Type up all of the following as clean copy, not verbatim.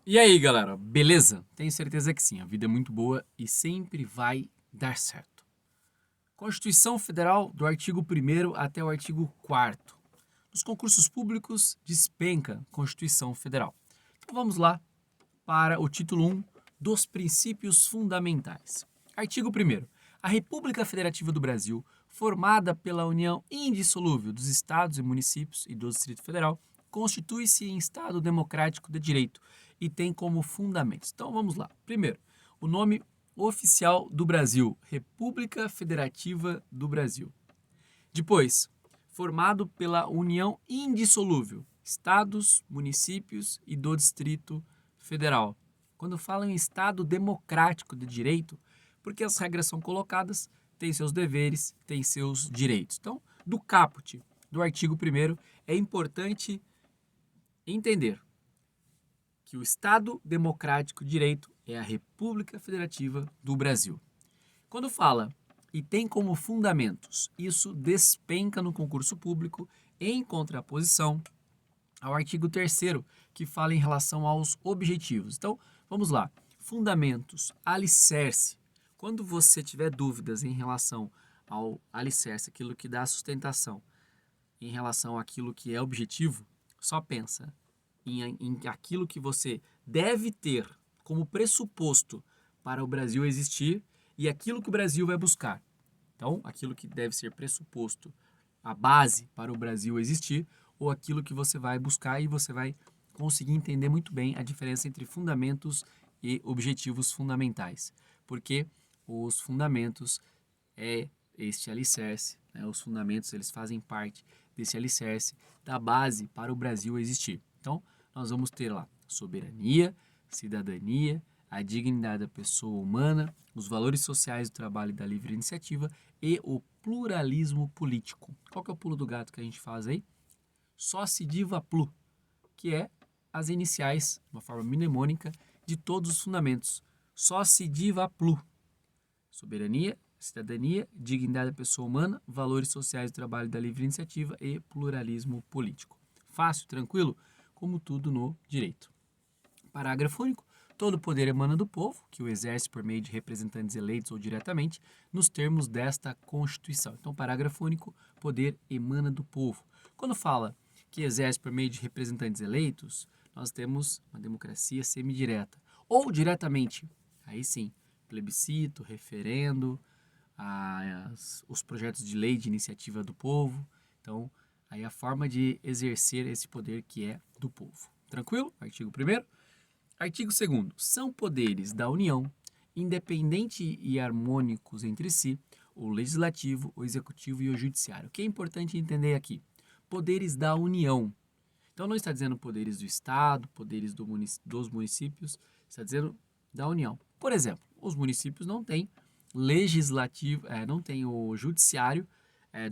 E aí, galera, beleza? Tenho certeza que sim, a vida é muito boa e sempre vai dar certo. Constituição Federal, do artigo 1º até o artigo 4º. Nos concursos públicos, despenca Constituição Federal. Então vamos lá para o título 1 dos princípios fundamentais. Artigo 1º. A República Federativa do Brasil, formada pela união indissolúvel dos estados e municípios e do Distrito Federal, constitui-se em Estado democrático de direito e tem como fundamentos. Então vamos lá. Primeiro, o nome oficial do Brasil, República Federativa do Brasil. Depois, formado pela união indissolúvel, estados, municípios e do Distrito Federal. Quando falam em Estado democrático de direito, porque as regras são colocadas, tem seus deveres, tem seus direitos. Então, do caput do artigo 1º, é importante entender que o Estado democrático de direito é a República Federativa do Brasil. Quando fala e tem como fundamentos, isso despenca no concurso público em contraposição ao artigo 3º, que fala em relação aos objetivos. Então, vamos lá. Fundamentos, alicerce. Quando você tiver dúvidas em relação ao alicerce, aquilo que dá sustentação, em relação àquilo que é objetivo, só pensa em aquilo que você deve ter como pressuposto para o Brasil existir e aquilo que o Brasil vai buscar. Então, aquilo que deve ser pressuposto, a base para o Brasil existir, ou aquilo que você vai buscar e você vai conseguir entender muito bem a diferença entre fundamentos e objetivos fundamentais. Porque os fundamentos é este alicerce, né? Os fundamentos eles fazem parte desse alicerce da base para o Brasil existir. Então, nós vamos ter lá soberania, cidadania, a dignidade da pessoa humana, os valores sociais do trabalho e da livre iniciativa e o pluralismo político. Qual que é o pulo do gato que a gente faz aí? Sociediva plu, que é as iniciais, de uma forma mnemônica, de todos os fundamentos. Sociediva plu. Soberania, cidadania, dignidade da pessoa humana, valores sociais do trabalho e da livre iniciativa e pluralismo político. Fácil, tranquilo? Como tudo no direito. Parágrafo único. Todo poder emana do povo, que o exerce por meio de representantes eleitos ou diretamente, nos termos desta Constituição. Então, parágrafo único, poder emana do povo. Quando fala que exerce por meio de representantes eleitos, nós temos uma democracia semidireta. Ou diretamente, aí sim, plebiscito, referendo, os projetos de lei de iniciativa do povo. Então, aí a forma de exercer esse poder que é do povo. Tranquilo? Artigo 1º. Artigo 2º. São poderes da União, independentes e harmônicos entre si, o legislativo, o executivo e o judiciário. O que é importante entender aqui? Poderes da União. Então não está dizendo poderes do Estado, poderes dos municípios, está dizendo da União. Por exemplo, os municípios não têm legislativo, não tem o judiciário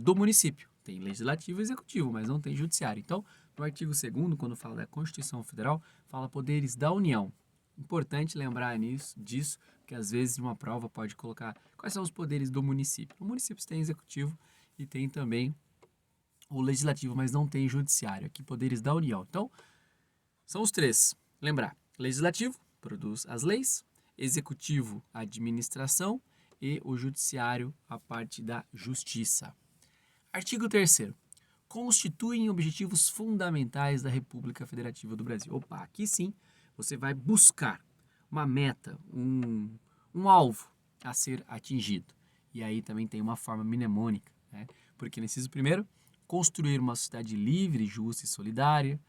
do município. Tem legislativo e executivo, mas não tem judiciário. Então, no artigo 2º, quando fala da Constituição Federal, fala poderes da União. Importante lembrar disso, que às vezes uma prova pode colocar quais são os poderes do município. O município tem executivo e tem também o legislativo, mas não tem judiciário. Aqui, poderes da União. Então, são os três. Lembrar, legislativo produz as leis, executivo a administração e o judiciário a parte da justiça. Artigo 3º. Constituem objetivos fundamentais da República Federativa do Brasil. Opa, aqui sim você vai buscar uma meta, um alvo a ser atingido. E aí também tem uma forma mnemônica, né? Porque no inciso 1º, construir uma sociedade livre, justa e solidária.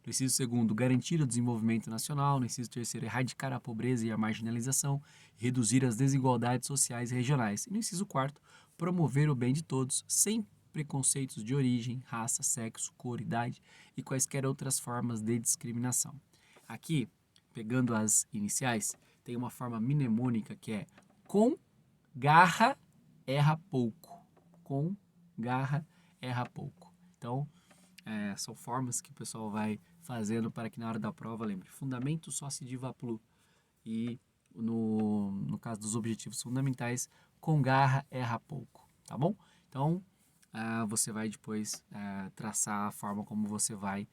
No inciso 2º, garantir o desenvolvimento nacional. No inciso 3º, erradicar a pobreza e a marginalização, reduzir as desigualdades sociais e regionais. E no inciso 4º, promover o bem de todos, sem preconceitos de origem, raça, sexo, cor, idade e quaisquer outras formas de discriminação. Aqui, pegando as iniciais, tem uma forma mnemônica que é com garra, erra pouco. Com garra, erra pouco. Então, são formas que o pessoal vai fazendo para que na hora da prova, lembre, fundamento sociediva plu. E no caso dos objetivos fundamentais, com garra, erra pouco, tá bom? Então, você vai depois traçar a forma como você vai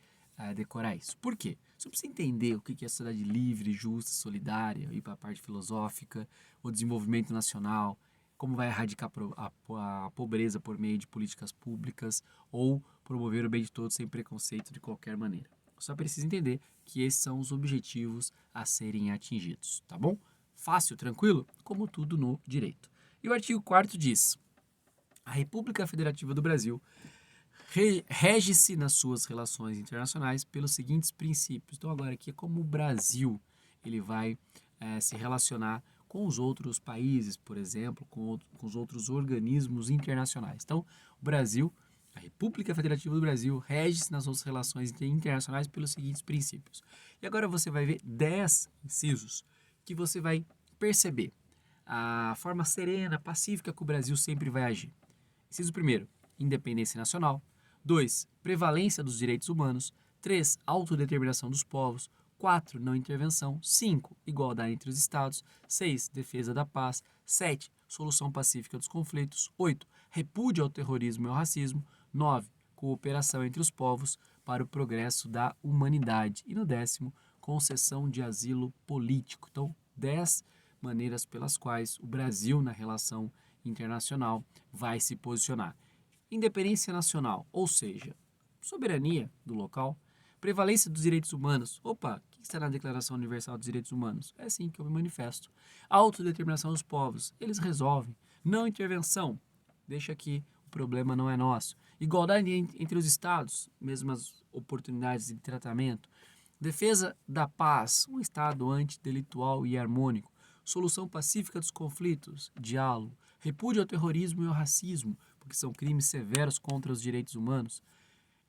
decorar isso. Por quê? Você precisa entender o que é sociedade livre, justa, solidária, ir para a parte filosófica, o desenvolvimento nacional, como vai erradicar a pobreza por meio de políticas públicas ou promover o bem de todos sem preconceito de qualquer maneira. Só precisa entender que esses são os objetivos a serem atingidos, tá bom? Fácil, tranquilo? Como tudo no direito. E o artigo 4º diz: a República Federativa do Brasil rege-se nas suas relações internacionais pelos seguintes princípios. Então agora aqui é como o Brasil ele vai se relacionar com os outros países, por exemplo, com os outros organismos internacionais. Então, o Brasil, a República Federativa do Brasil, rege-se nas suas relações internacionais pelos seguintes princípios. E agora você vai ver 10 incisos que você vai perceber a forma serena, pacífica que o Brasil sempre vai agir. Inciso 1º, independência nacional. 2, prevalência dos direitos humanos. 3, autodeterminação dos povos. 4, não intervenção. 5, igualdade entre os Estados. 6, defesa da paz. 7, solução pacífica dos conflitos. 8, repúdio ao terrorismo e ao racismo. 9, cooperação entre os povos para o progresso da humanidade. E no 10º, concessão de asilo político. Então, 10 maneiras pelas quais o Brasil, na relação internacional, vai se posicionar. Independência nacional, ou seja, soberania do local. Prevalência dos direitos humanos. Opa, o que está na Declaração Universal dos Direitos Humanos? É assim que eu me manifesto. Autodeterminação dos povos, eles resolvem. Não intervenção, deixa que o problema não é nosso. Igualdade entre os estados, mesmas oportunidades de tratamento. Defesa da paz, um estado antidelitual e harmônico. Solução pacífica dos conflitos, diálogo. Repúdio ao terrorismo e ao racismo, porque são crimes severos contra os direitos humanos.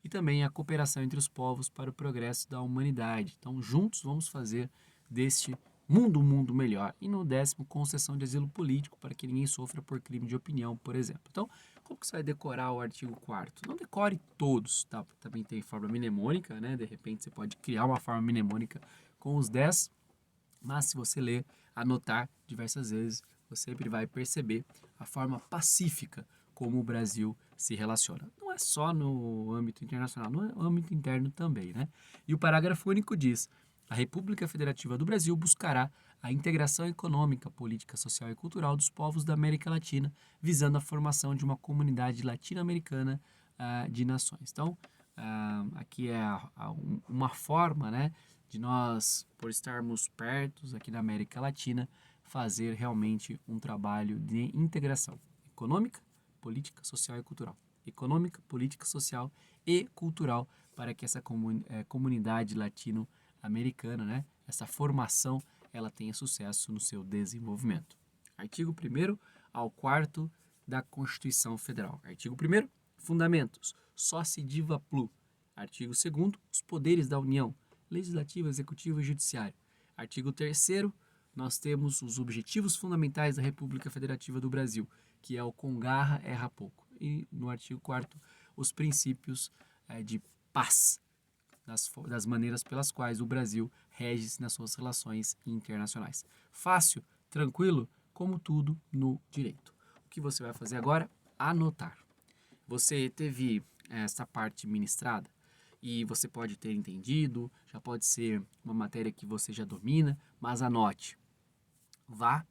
E também a cooperação entre os povos para o progresso da humanidade. Então, juntos vamos fazer deste mundo um mundo melhor. E no 10º, concessão de asilo político para que ninguém sofra por crime de opinião, por exemplo. Então, como que você vai decorar o artigo 4º? Não decore todos, tá? Também tem forma mnemônica, né? De repente você pode criar uma forma mnemônica com os 10, mas se você ler, anotar diversas vezes, você sempre vai perceber a forma pacífica como o Brasil se relaciona. Não é só no âmbito internacional, no âmbito interno também, né? E o parágrafo único diz: a República Federativa do Brasil buscará a integração econômica, política, social e cultural dos povos da América Latina, visando a formação de uma comunidade latino-americana de nações. Então, aqui é uma forma, né, de nós, por estarmos perto aqui da América Latina, fazer realmente um trabalho de integração econômica, política, social e cultural. Econômica, política, social e cultural para que essa comunidade latino-americana, né, essa formação, ela tenha sucesso no seu desenvolvimento. Artigo 1º ao 4º da Constituição Federal. Artigo 1º, fundamentos, sociediva plu. Artigo 2º, os poderes da União, legislativo, executivo e judiciário. Artigo 3º, nós temos os objetivos fundamentais da República Federativa do Brasil, que é o com garra erra pouco. E no artigo 4º, os princípios de paz, das maneiras pelas quais o Brasil rege-se nas suas relações internacionais. Fácil, tranquilo, como tudo no direito. O que você vai fazer agora? Anotar. Você teve essa parte ministrada e você pode ter entendido, já pode ser uma matéria que você já domina, mas anote. Vá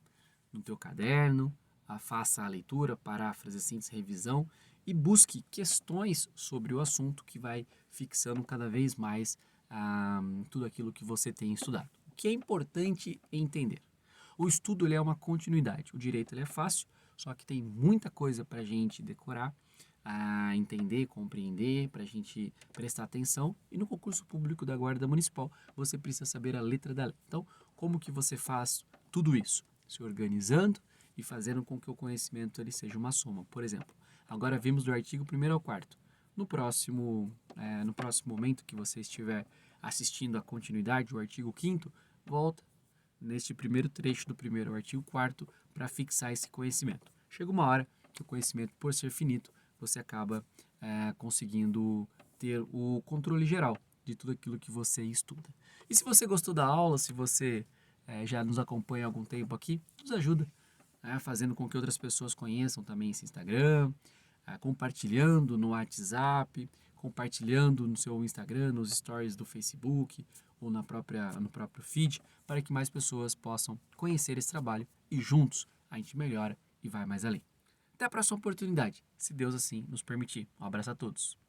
no teu caderno, faça a leitura, paráfrase, síntese, revisão e busque questões sobre o assunto que vai fixando cada vez mais tudo aquilo que você tem estudado. O que é importante entender? O estudo ele é uma continuidade. O direito ele é fácil, só que tem muita coisa para a gente decorar, entender, compreender, para a gente prestar atenção. E no concurso público da Guarda Municipal, você precisa saber a letra da lei. Então, como que você faz tudo isso? Se organizando e fazendo com que o conhecimento ele seja uma soma. Por exemplo, agora vimos do artigo 1º ao 4º. No próximo momento que você estiver assistindo a continuidade, o artigo 5º, volta neste primeiro trecho do 1º ao artigo 4º para fixar esse conhecimento. Chega uma hora que o conhecimento, por ser finito, você acaba conseguindo ter o controle geral de tudo aquilo que você estuda. E se você gostou da aula, se você já nos acompanha há algum tempo aqui, nos ajuda, fazendo com que outras pessoas conheçam também esse Instagram, compartilhando no WhatsApp, compartilhando no seu Instagram, nos stories do Facebook ou no próprio feed, para que mais pessoas possam conhecer esse trabalho e juntos a gente melhora e vai mais além. Até a próxima oportunidade, se Deus assim nos permitir. Um abraço a todos.